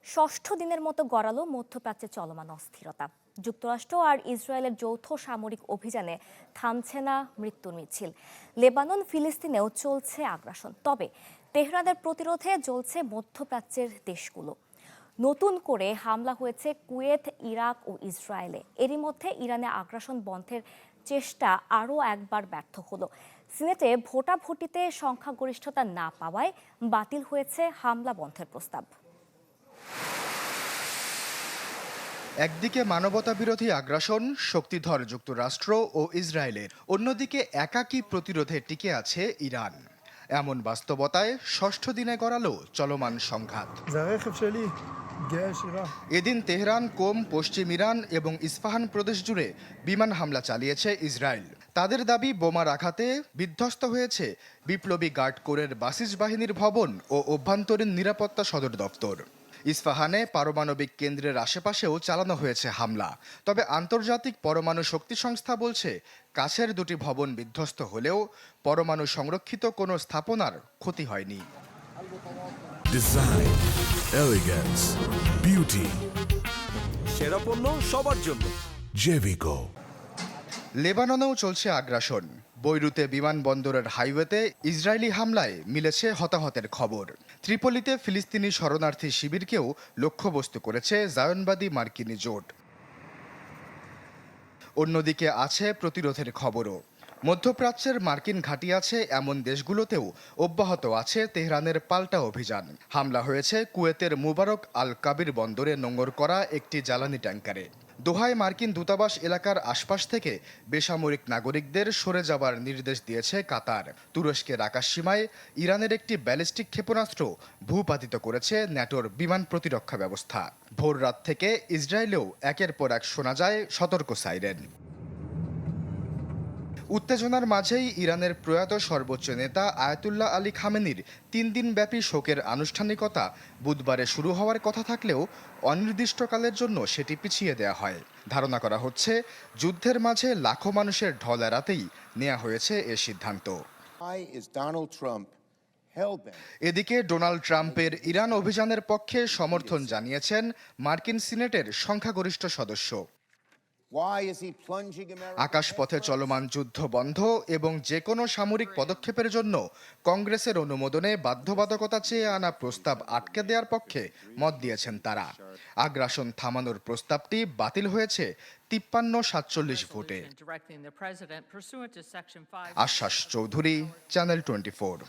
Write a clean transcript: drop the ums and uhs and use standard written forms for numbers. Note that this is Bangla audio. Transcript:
ষষ্ঠ দিনের মতো গড়ালো মধ্যপ্রাচ্যে চলমান অস্থিরতা। যুক্তরাষ্ট্র আর ইসরায়েলের যৌথ সামরিক অভিযানে থামছে না মৃত্যুর মিছিল। লেবানন ফিলিস্তিনেও চলছে আগ্রাসন, তবে তেহরানের প্রতিরোধে জ্বলছে মধ্যপ্রাচ্যের দেশগুলো। নতুন করে হামলা হয়েছে কুয়েত, ইরাক ও ইসরায়েলে। এরই মধ্যে ইরানে আগ্রাসন বন্ধের চেষ্টা আরও একবার ব্যর্থ হলো। সিনেটে ভোটাভুটিতে সংখ্যাগরিষ্ঠতা না পাওয়ায় বাতিল হয়েছে হামলা বন্ধের প্রস্তাব। একদিকে মানবতাবিরোধী আগ্রাসন, শক্তিধর যুক্তরাষ্ট্র ও ইসরায়েলের, অন্যদিকে একাকী প্রতিরোধে টিকে আছে ইরান। এমন বাস্তবতায় ষষ্ঠ দিনে গড়ালো চলমান সংঘাত। এদিন তেহরান, কোম, পশ্চিম ইরান এবং ইস্পাহান প্রদেশ জুড়ে বিমান হামলা চালিয়েছে ইসরায়েল। তাদের দাবি, বোমার আঘাতে বিধ্বস্ত হয়েছে বিপ্লবী গার্ড কোরের বাসিস বাহিনীর ভবন ও অভ্যন্তরীণ নিরাপত্তা সদর দপ্তর। ইস্পাহানে পারমাণবিক কেন্দ্রের আশেপাশেও চালানো হয়েছে হামলা। তবে আন্তর্জাতিক পরমাণু শক্তি সংস্থা বলছে, কাছের দুটি ভবন বিধ্বস্ত হলেও পরমাণু সংরক্ষিত কোনো স্থাপনার ক্ষতি হয়নি। ডিজাইন, এলিগেন্স, বিউটি, সেরা পণ্য সবার জন্য জেভিকো। লেবাননেও চলছে আগ্রাসন। বৈরুতে বিমানবন্দরের হাইওয়েতে ইসরায়েলি হামলায় মিলেছে হতাহতের খবর। ত্রিপলিতে ফিলিস্তিনি শরণার্থী শিবিরকেও লক্ষ্যবস্তু করেছে জায়নবাদী মার্কিনী জোট। অন্যদিকে আছে প্রতিরোধের খবরও। মধ্যপ্রাচ্যের মার্কিন ঘাঁটি আছে এমন দেশগুলোতেও অব্যাহত আছে তেহরানের পাল্টা অভিযান। হামলা হয়েছে কুয়েতের মুবারক আল কাবির বন্দরে নোঙর করা একটি জ্বালানি ট্যাঙ্কারে। দোহায় মার্কিন দূতাবাস এলাকার আশপাশ থেকে বেসামরিক নাগরিকদের সরে যাবার নির্দেশ দিয়েছে কাতার। তুরস্কের আকাশসীমায় ইরানের একটি ব্যালিস্টিক ক্ষেপণাস্ত্র ভূপাতিত করেছে ন্যাটোর বিমান প্রতিরক্ষা ব্যবস্থা। ভোর রাত থেকে ইসরায়েলেও একের পর এক শোনা যায় সতর্ক সাইরেন। উত্তেজনার মাঝেই ইরানের প্রয়াত সর্বোচ্চ নেতা আয়াতুল্লাহ আলী খামেনির 3 দিনব্যাপী শোকের আনুষ্ঠানিকতা বুধবারে শুরু হওয়ার কথা থাকলেও অনির্দিষ্টকালের জন্য সেটি পিছিয়ে দেওয়া হয়। ধারণা করা হচ্ছে, যুদ্ধের মাঝে লাখো মানুষের ঢল এড়াতেই নেওয়া হয়েছে এ সিদ্ধান্ত। এদিকে ডোনাল্ড ট্রাম্পের ইরান অভিযানের পক্ষে সমর্থন জানিয়েছেন মার্কিন সিনেটের সংখ্যাগরিষ্ঠ সদস্য। আকাশপথে চলমান যুদ্ধ বন্ধ এবং যে কোনো সামরিক পদক্ষেপের জন্য কংগ্রেসের অনুমোদনে বাধ্যবাধকতা চেয়ে আনা প্রস্তাব আটকে দেওয়ার পক্ষে মত দিয়েছেন তারা। আগ্রাসন থামানোর প্রস্তাবটি বাতিল হয়েছে 53-47 ভোটে। আশ্বাস চৌধুরী, চ্যানেল 24।